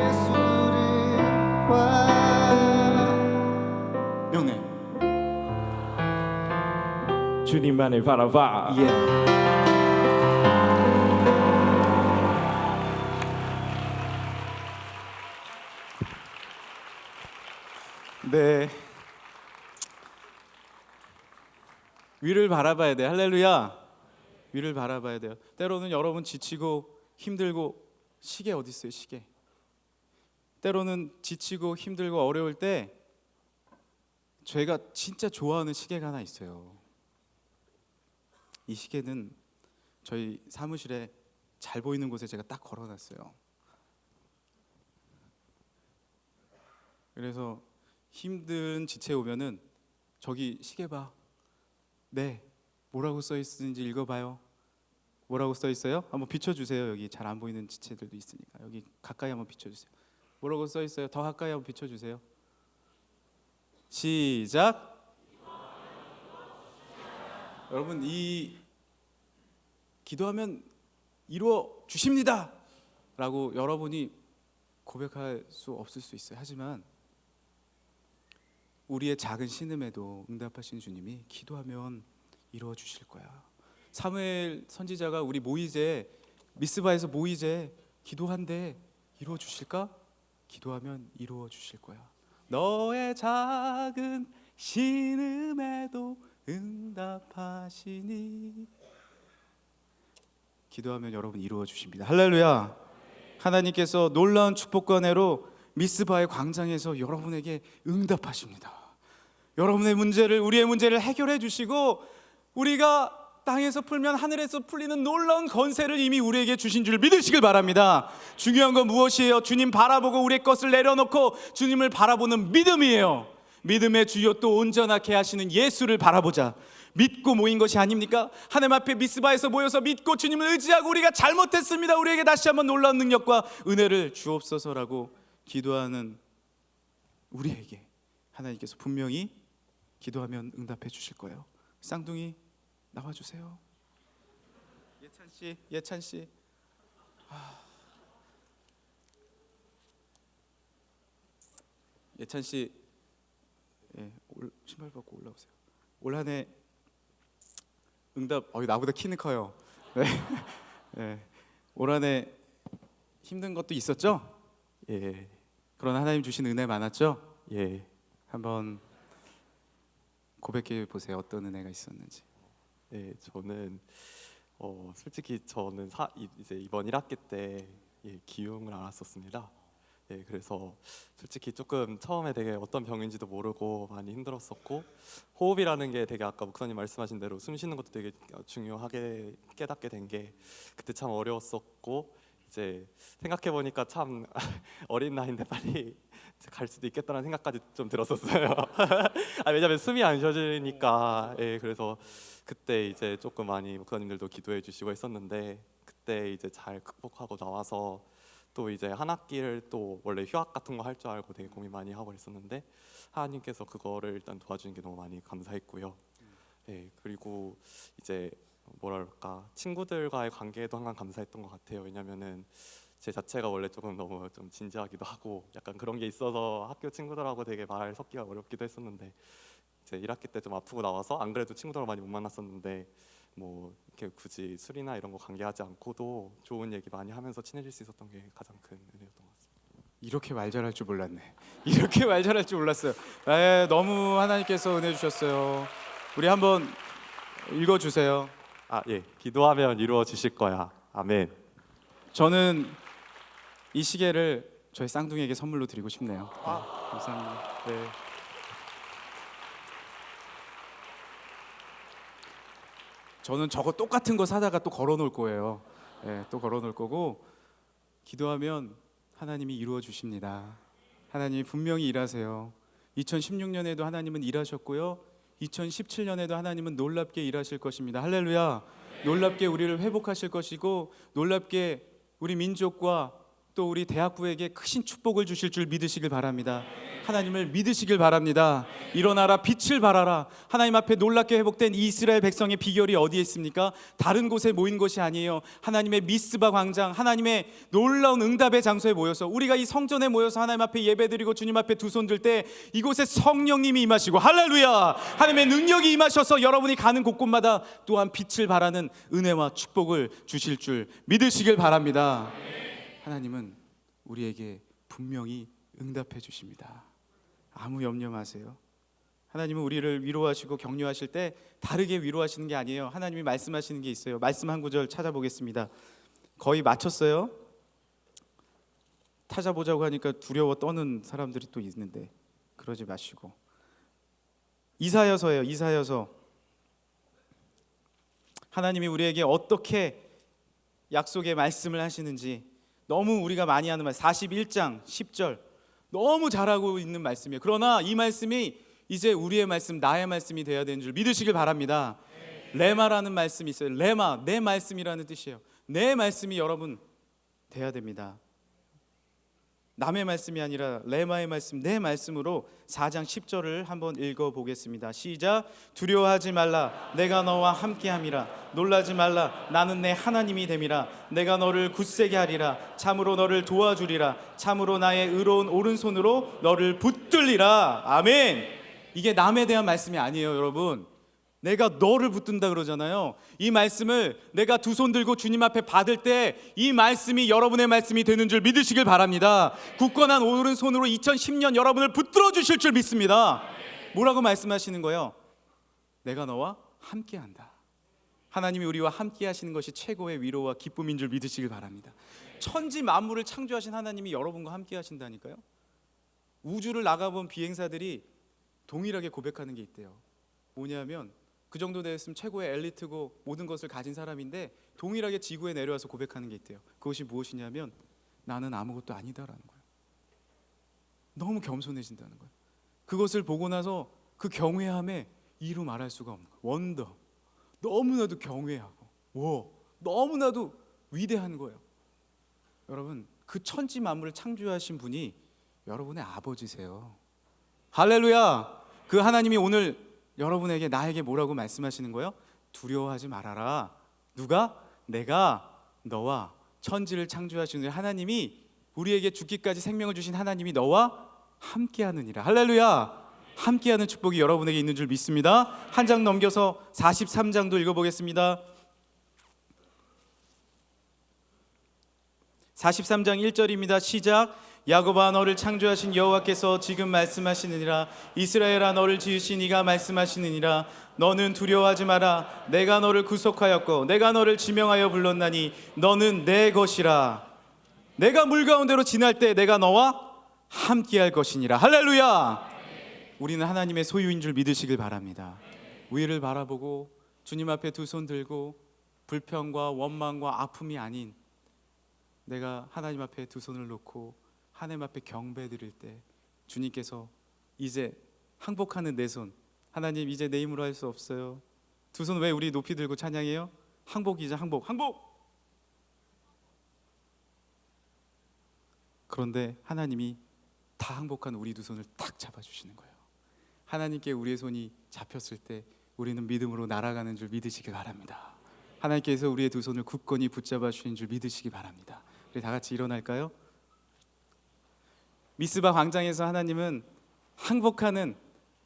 예수를 봐. 명네. 주님만을 바라봐. 네. 위를 바라봐야 돼. 할렐루야. 위를 바라봐야 돼요. 때로는 여러분 지치고 힘들고 시계 어디 있어요? 시계. 때로는 지치고 힘들고 어려울 때 제가 진짜 좋아하는 시계가 하나 있어요. 이 시계는 저희 사무실에 잘 보이는 곳에 제가 딱 걸어놨어요. 그래서 힘든 지체 오면은 저기 시계 봐. 네, 뭐라고 써 있는지 읽어봐요. 뭐라고 써 있어요? 한번 비춰주세요. 여기 잘 안 보이는 지체들도 있으니까 여기 가까이 한번 비춰주세요. 뭐라고 써 있어요? 더 가까이 한번 비춰주세요. 시작. 여러분, 이 기도하면 이루어 주십니다 라고 여러분이 고백할 수 없을 수 있어요. 하지만 우리의 작은 신음에도 응답하신 주님이 기도하면 이루어 주실 거야. 사무엘 선지자가 우리 모이제 미스바에서 모이제 기도한데 이루어 주실까? 기도하면 이루어 주실 거야. 너의 작은 신음에도 응답하시니. 기도하면 여러분 이루어 주십니다. 할렐루야. 하나님께서 놀라운 축복과 은혜로 미스바의 광장에서 여러분에게 응답하십니다. 여러분의 문제를, 우리의 문제를 해결해 주시고 우리가 땅에서 풀면 하늘에서 풀리는 놀라운 건세를 이미 우리에게 주신 줄 믿으시길 바랍니다. 중요한 건 무엇이에요? 주님 바라보고 우리의 것을 내려놓고 주님을 바라보는 믿음이에요. 믿음의 주요 또 온전하게 하시는 예수를 바라보자. 믿고 모인 것이 아닙니까? 하나님 앞에 미스바에서 모여서 믿고 주님을 의지하고 우리가 잘못했습니다, 우리에게 다시 한번 놀라운 능력과 은혜를 주옵소서라고 기도하는 우리에게 하나님께서 분명히 기도하면 응답해 주실 거예요. 쌍둥이 나와주세요. 예찬 씨. 예찬 씨, 예, 신발 벗고 올라오세요. 올 한해 응답. 나보다 키는 커요. 네. 네. 올 한해 힘든 것도 있었죠? 예. 그러나 하나님 주신 은혜 많았죠? 예. 한번 고백해 보세요. 어떤 은혜가 있었는지. 네, 저는 솔직히 저는 이제 이번 1학기 때 기흉을 앓았었습니다. 그래서 솔직히 조금 처음에 되게 어떤 병인지도 모르고 많이 힘들었었고, 호흡이라는 게 되게 아까 목사님 말씀하신 대로 숨 쉬는 것도 되게 중요하게 깨닫게 된 게 그때 참 어려웠었고, 이제 생각해 보니까 참 어린 나이인데 빨리 갈 수도 있겠다는 생각까지 좀 들었었어요. 왜냐면 숨이 안 쉬어지니까. 그래서 그때 이제 조금 많이 목사님들도 기도해 주시고 했었는데, 그때 이제 잘 극복하고 나와서 또 이제 한 학기를 또 원래 휴학 같은 거 할 줄 알고 되게 고민 많이 하고 있었는데, 하나님께서 그거를 일단 도와주는 게 너무 많이 감사했고요. 그리고 이제 뭐랄까, 친구들과의 관계에도 항상 감사했던 것 같아요. 왜냐면은 제 자체가 원래 조금 너무 좀 진지하기도 하고 약간 그런 게 있어서 학교 친구들하고 되게 말 섞기가 어렵기도 했었는데, 이제 1학기 때 좀 아프고 나와서 안 그래도 친구들을 많이 못 만났었는데, 뭐 이렇게 굳이 술이나 이런 거 관계하지 않고도 좋은 얘기 많이 하면서 친해질 수 있었던 게 가장 큰 은혜였던 것 같습니다. 이렇게 말 잘할 줄 몰랐네. 이렇게 말 잘할 줄 몰랐어요. 너무 하나님께서 은혜 주셨어요. 우리 한번 읽어주세요. 기도하면 이루어지실 거야. 아멘. 저는 이 시계를 저희 쌍둥이에게 선물로 드리고 싶네요. 감사합니다. 네. 저는 저거 똑같은 거 사다가 또 걸어놓을 거예요. 또 걸어놓을 거고, 기도하면 하나님이 이루어 주십니다. 하나님이 분명히 일하세요. 2016년에도 하나님은 일하셨고요, 2017년에도 하나님은 놀랍게 일하실 것입니다. 할렐루야. 놀랍게 우리를 회복하실 것이고, 놀랍게 우리 민족과 또 우리 대학부에게 크신 축복을 주실 줄 믿으시길 바랍니다. 하나님을 믿으시길 바랍니다. 일어나라, 빛을 발하라. 하나님 앞에 놀랍게 회복된 이스라엘 백성의 비결이 어디에 있습니까? 다른 곳에 모인 것이 아니에요. 하나님의 미스바 광장, 하나님의 놀라운 응답의 장소에 모여서, 우리가 이 성전에 모여서 하나님 앞에 예배드리고 주님 앞에 두 손 들 때 이곳에 성령님이 임하시고, 할렐루야, 하나님의 능력이 임하셔서 여러분이 가는 곳곳마다 또한 빛을 발하는 은혜와 축복을 주실 줄 믿으시길 바랍니다. 하나님은 우리에게 분명히 응답해 주십니다. 아무 염려 마세요. 하나님은 우리를 위로하시고 격려하실 때 다르게 위로하시는 게 아니에요. 하나님이 말씀하시는 게 있어요. 말씀 한 구절 찾아보겠습니다. 거의 마쳤어요. 찾아보자고 하니까 두려워 떠는 사람들이 또 있는데 그러지 마시고, 이사야서예요. 이사야서. 하나님이 우리에게 어떻게 약속의 말씀을 하시는지 너무 우리가 많이 하는 말, 41장 10절 너무 잘하고 있는 말씀이에요. 그러나 이 말씀이 이제 우리의 말씀, 나의 말씀이 돼야 되는 줄 믿으시길 바랍니다. 레마라는 말씀이 있어요. 레마, 내 말씀이라는 뜻이에요. 내 말씀이 여러분 돼야 됩니다. 남의 말씀이 아니라 레마의 말씀, 내 말씀으로 4장 10절을 한번 읽어보겠습니다. 시작. 두려워하지 말라, 내가 너와 함께함이라. 놀라지 말라, 나는 내 하나님이 됨이라. 내가 너를 굳세게 하리라. 참으로 너를 도와주리라. 참으로 나의 의로운 오른손으로 너를 붙들리라. 아멘. 이게 남에 대한 말씀이 아니에요, 여러분. 내가 너를 붙든다 그러잖아요. 이 말씀을 내가 두 손 들고 주님 앞에 받을 때 이 말씀이 여러분의 말씀이 되는 줄 믿으시길 바랍니다. 굳건한 오른손으로 2010년 여러분을 붙들어 주실 줄 믿습니다. 뭐라고 말씀하시는 거예요? 내가 너와 함께한다. 하나님이 우리와 함께 하시는 것이 최고의 위로와 기쁨인 줄 믿으시길 바랍니다. 천지 만물을 창조하신 하나님이 여러분과 함께 하신다니까요. 우주를 나가본 비행사들이 동일하게 고백하는 게 있대요. 뭐냐면 그 정도 됐으면 최고의 엘리트고 모든 것을 가진 사람인데 동일하게 지구에 내려와서 고백하는 게 있대요. 그것이 무엇이냐면 나는 아무것도 아니다라는 거예요. 너무 겸손해진다는 거예요. 그것을 보고 나서 그 경외함에 이루 말할 수가 없는 거예요. 원더. 너무나도 경외하고 너무나도 위대한 거예요. 여러분, 그 천지 만물을 창조하신 분이 여러분의 아버지세요. 할렐루야. 그 하나님이 오늘 여러분에게, 나에게 뭐라고 말씀하시는 거예요? 두려워하지 말아라. 누가? 내가 너와 천지를 창조하신 하나님이, 우리에게 죽기까지 생명을 주신 하나님이 너와 함께하느니라. 할렐루야. 함께하는 축복이 여러분에게 있는 줄 믿습니다. 한 장 넘겨서 43장도 읽어보겠습니다. 43장 1절입니다. 시작. 야곱아, 너를 창조하신 여호와께서 지금 말씀하시느니라. 이스라엘아, 너를 지으신 이가 말씀하시느니라. 너는 두려워하지 마라. 내가 너를 구속하였고 내가 너를 지명하여 불렀나니 너는 내 것이라. 내가 물 가운데로 지날 때 내가 너와 함께할 것이니라. 할렐루야. 우리는 하나님의 소유인 줄 믿으시길 바랍니다. 위를 바라보고 주님 앞에 두 손 들고 불평과 원망과 아픔이 아닌 내가 하나님 앞에 두 손을 놓고 하나님 앞에 경배 드릴 때 주님께서 이제 항복하는 내 손, 하나님 이제 내 힘으로 할 수 없어요. 두 손 왜 우리 높이 들고 찬양해요? 항복이자 항복, 항복. 그런데 하나님이 다 항복한 우리 두 손을 딱 잡아주시는 거예요. 하나님께 우리의 손이 잡혔을 때 우리는 믿음으로 날아가는 줄 믿으시기 바랍니다. 하나님께서 우리의 두 손을 굳건히 붙잡아 주신 줄 믿으시기 바랍니다. 우리 다 같이 일어날까요? 미스바 광장에서 하나님은 항복하는,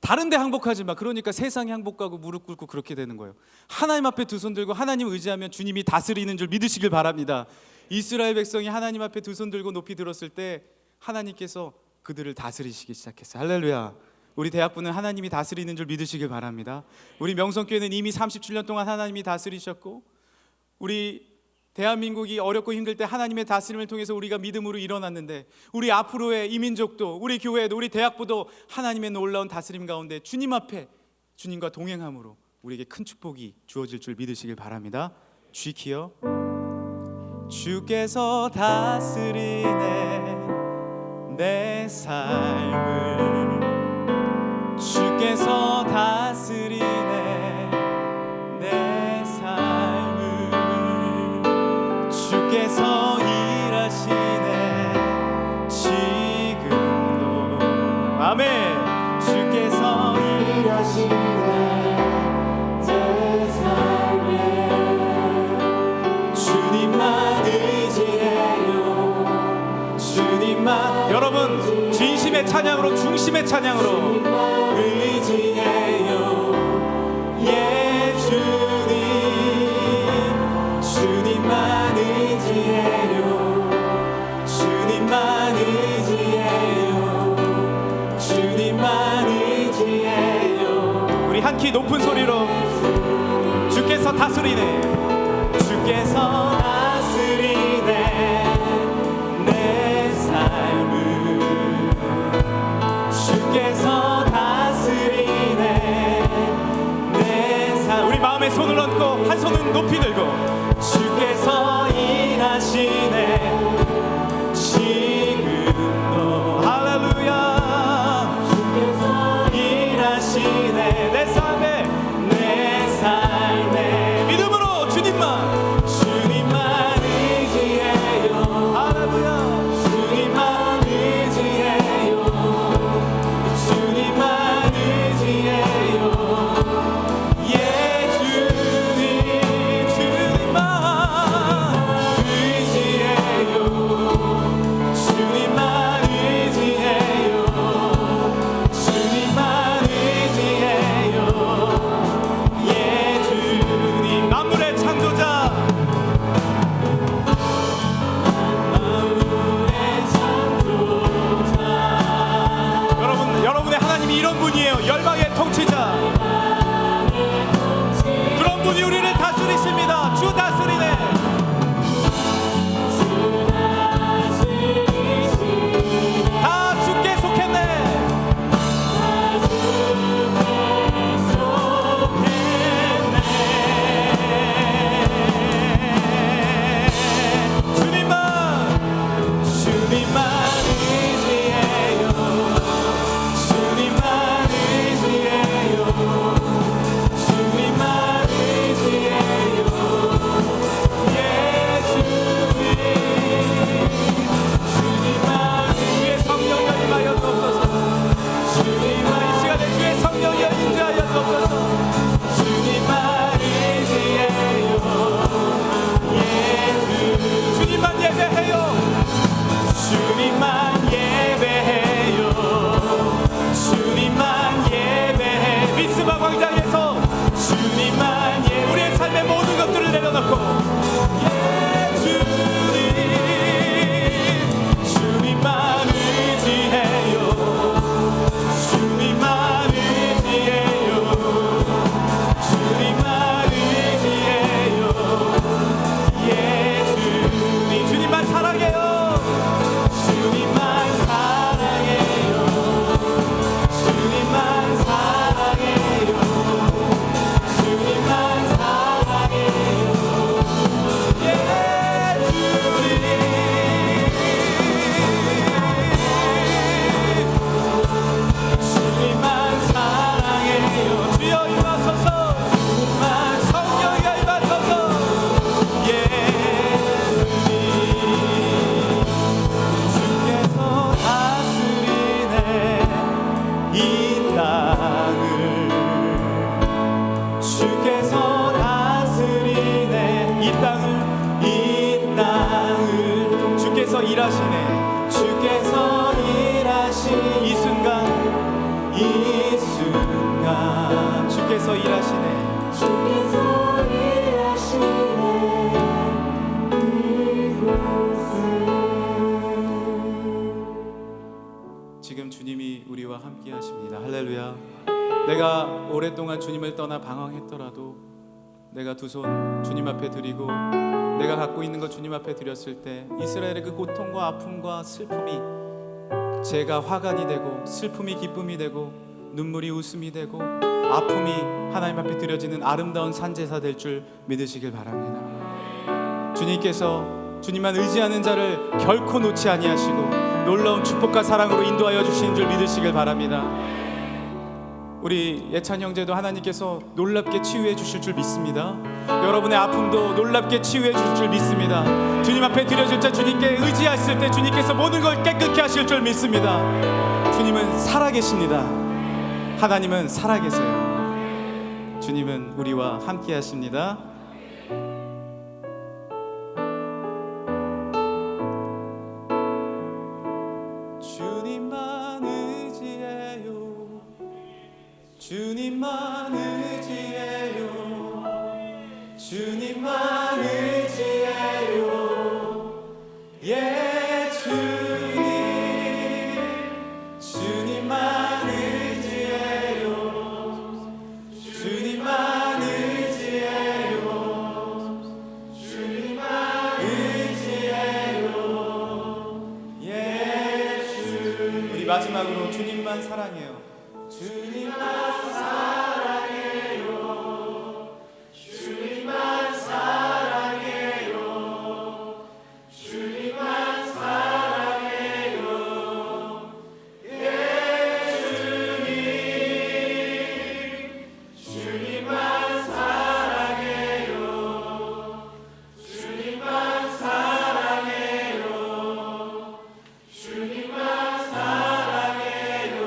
다른 데 항복하지 마, 그러니까 세상에 항복하고 무릎 꿇고 그렇게 되는 거예요. 하나님 앞에 두 손 들고 하나님 의지하면 주님이 다스리는 줄 믿으시길 바랍니다. 이스라엘 백성이 하나님 앞에 두 손 들고 높이 들었을 때 하나님께서 그들을 다스리시기 시작했어요. 할렐루야. 우리 대학부는 하나님이 다스리는 줄 믿으시길 바랍니다. 우리 명성교회는 이미 37년 동안 하나님이 다스리셨고, 우리 대한민국이 어렵고 힘들 때 하나님의 다스림을 통해서 우리가 믿음으로 일어났는데, 우리 앞으로의 이민족도, 우리 교회도, 우리 대학부도 하나님의 놀라운 다스림 가운데 주님 앞에 주님과 동행함으로 우리에게 큰 축복이 주어질 줄 믿으시길 바랍니다. 쥐키요. 주께서 다스리네 내 삶을, 주께서 다스리네 내 삶을, 주께서 일하시네 지금도. 아멘. 주께서 일하시네 내 삶에, 주님만 의지해요. 주님만. 여러분 진심의 찬양으로, 중심의 찬양으로 의지해요. 예 주님, 주님만 의지해요. 주님만 의지해요. 주님만 의지해요. 우리 한 키 높은 소리로 주께서 다스리네, 주께서 다스리네 내 삶을, 주께서 다스리네 내 삶. 우리 마음에 손을 얹고 한 손은 높이 들고, 주께서 일하시네 지금도. 할렐루야. 주께서 일하시네 내 삶에, 내 삶에. 믿음으로 주님만, 주님만 의지해요. 할렐루야. 주님만 의지해요. 주님만 의지해요. 예 주님, 주님만 의지해요. 주님만 의지해요. 주님만 의지해요. 예 주님. 만물의 창조자, 여러분의 하나님이 이런 분이에요. 열방의 통치자. 그런 분이 우리를 다스리십니다. 주 다스리네. 다 주께 속했네. 주님만, 주님만 의지해요. 주님만 의지해요. 주님만 의지해요. 예 주님, 주님만. 주의 성령 임하여 주옵소서. 주님만 이 시간에 주의 성령이 임하여 주옵소서. 주님만 의지해요. 예 주님만 예배해요. 주님만 일하시네. 주께서 일하시네. 이 순간 이 순간 주께서 일하시네. 주께서 일하시네 지금 주님이 우리와 함께 하십니다. 할렐루야. 내가 오랫동안 주님을 떠나 방황했더라도 내가 두 손 주님 앞에 드리고 내가 갖고 있는 것 주님 앞에 드렸을 때 이스라엘의 그 고통과 아픔과 슬픔이 제가 화관이 되고 슬픔이 기쁨이 되고 눈물이 웃음이 되고 아픔이 하나님 앞에 드려지는 아름다운 산제사 될 줄 믿으시길 바랍니다. 주님께서 주님만 의지하는 자를 결코 놓지 아니하시고 놀라운 축복과 사랑으로 인도하여 주시는 줄 믿으시길 바랍니다. 우리 예찬 형제도 하나님께서 놀랍게 치유해 주실 줄 믿습니다. 여러분의 아픔도 놀랍게 치유해 주실 줄 믿습니다. 주님 앞에 드려질 때 주님께 의지했을 때 주님께서 모든 걸 깨끗게 하실 줄 믿습니다. 주님은 살아계십니다. 하나님은 살아계세요. 주님은 우리와 함께 하십니다. 주님만 의지해요. 주님만 의지해요. 주님만 의지해요. 예 주님. 주님만 의지해요. 주님만 의지해요. 주님만 의지해요. 예 주님. 우리 마지막으로 주님만 사랑해요. 주님만 사랑해요. 주님만 사랑해요. 주님만 사랑해요. 예 주님. 주님만 사랑해요. 주님만 사랑해요. 주님만 사랑해요.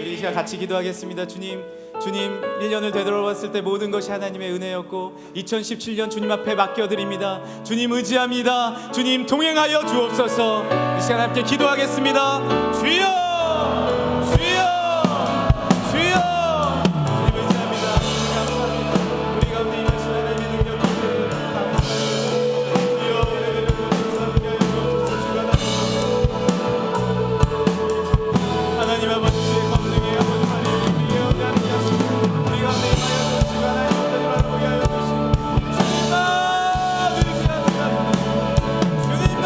우리 이 시간 같이 기도하겠습니다. 주님 1년을 되돌아봤을 때 모든 것이 하나님의 은혜였고 2017년 주님 앞에 맡겨드립니다. 주님 의지합니다. 주님 동행하여 주옵소서. 이 시간 함께 기도하겠습니다. 주여 주여 주여. 주님 의지합니다. 감사합니다. 우리 가운데 임하신 하나님의 능력 감사합니다. 주여 은혜를 감사합니다. 하나님 아버지의 검증에 아버지 하나님의 능력을 함께 하시고 우리 가운데 임하여 주시고 하나님 아버지 바라보게 하여 주시고 주님만 의지합니다. 주님만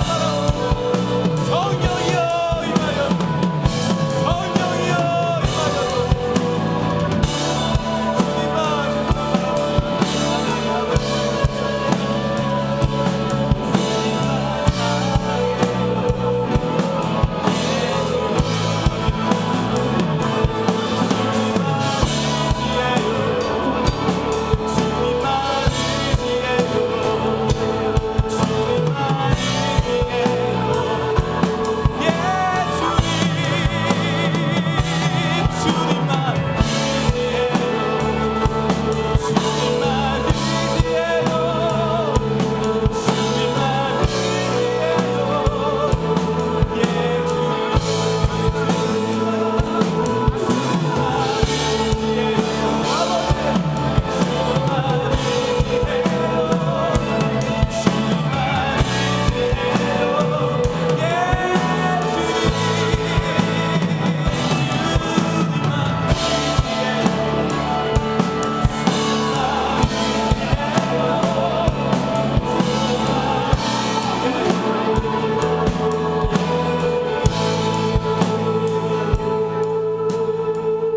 바라보고 성령이여 임하여 성령이여 임하여 주님만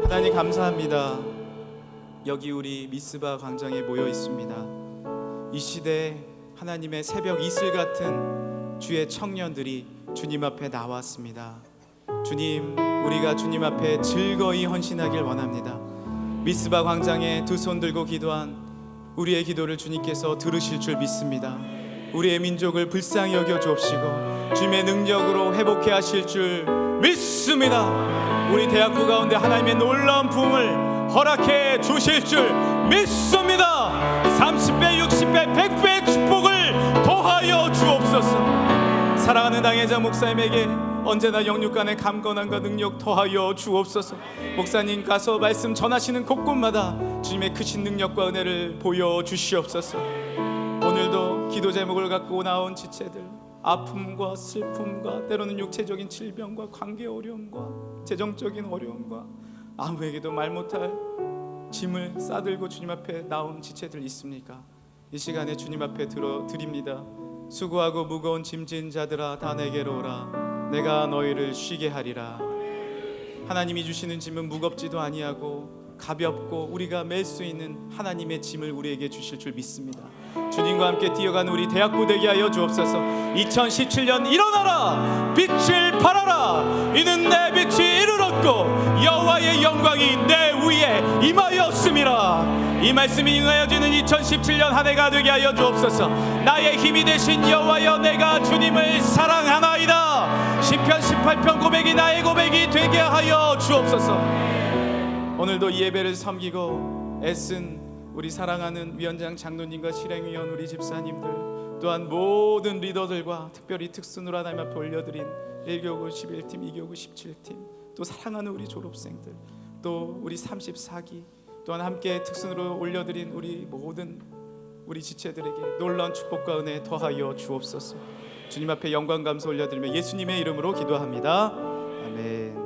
하나님 감사합니다. 여기 우리 미스바 광장에 모여 있습니다. 이 시대에 하나님의 새벽 이슬 같은 주의 청년들이 주님 앞에 나왔습니다. 주님, 우리가 주님 앞에 즐거이 헌신하길 원합니다. 미스바 광장에 두 손 들고 기도한 우리의 기도를 주님께서 들으실 줄 믿습니다. 우리의 민족을 불쌍히 여겨 주옵시고 주님의 능력으로 회복해 하실 줄 믿습니다. 우리 대학부 가운데 하나님의 놀라운 부흥을 허락해 주실 줄 믿습니다. 30배, 60배, 100배의 축복을 더하여 주옵소서. 사랑하는 당회자 목사님에게 언제나 영육간의 감건함과 능력 더하여 주옵소서. 목사님 가서 말씀 전하시는 곳곳마다 주님의 크신 능력과 은혜를 보여주시옵소서. 오늘도 기도 제목을 갖고 나온 지체들, 아픔과 슬픔과 때로는 육체적인 질병과 관계 어려움과 재정적인 어려움과 아무에게도 말 못할 짐을 싸들고 주님 앞에 나온 지체들 있습니까? 이 시간에 주님 앞에 드립니다. 수고하고 무거운 짐진 자들아 다 내게로 오라. 내가 너희를 쉬게 하리라. 하나님이 주시는 짐은 무겁지도 아니하고 가볍고 우리가 맬 수 있는 하나님의 짐을 우리에게 주실 줄 믿습니다. 주님과 함께 뛰어가는 우리 대학부 되게 하여 주옵소서. 2017년 일어나라, 빛을 발하라. 이는 내 빛이 이르렀고 여호와의 영광이 내 위에 임하였음이라. 이 말씀이 응하여지는 2017년 한 해가 되게 하여 주옵소서. 나의 힘이 되신 여호와여, 내가 주님을 사랑하나이다. 시편 18편 고백이 나의 고백이 되게 하여 주옵소서. 오늘도 이 예배를 섬기고 애쓴 우리 사랑하는 위원장 장로님과 실행위원 우리 집사님들, 또한 모든 리더들과 특별히 특순으로 하나님 앞에 올려드린 1교구 11팀, 2교구 17팀, 또 사랑하는 우리 졸업생들, 또 우리 34기, 또한 함께 특순으로 올려드린 우리 모든 우리 지체들에게 놀라운 축복과 은혜 더하여 주옵소서. 주님 앞에 영광 감사 올려드리며 예수님의 이름으로 기도합니다. 아멘.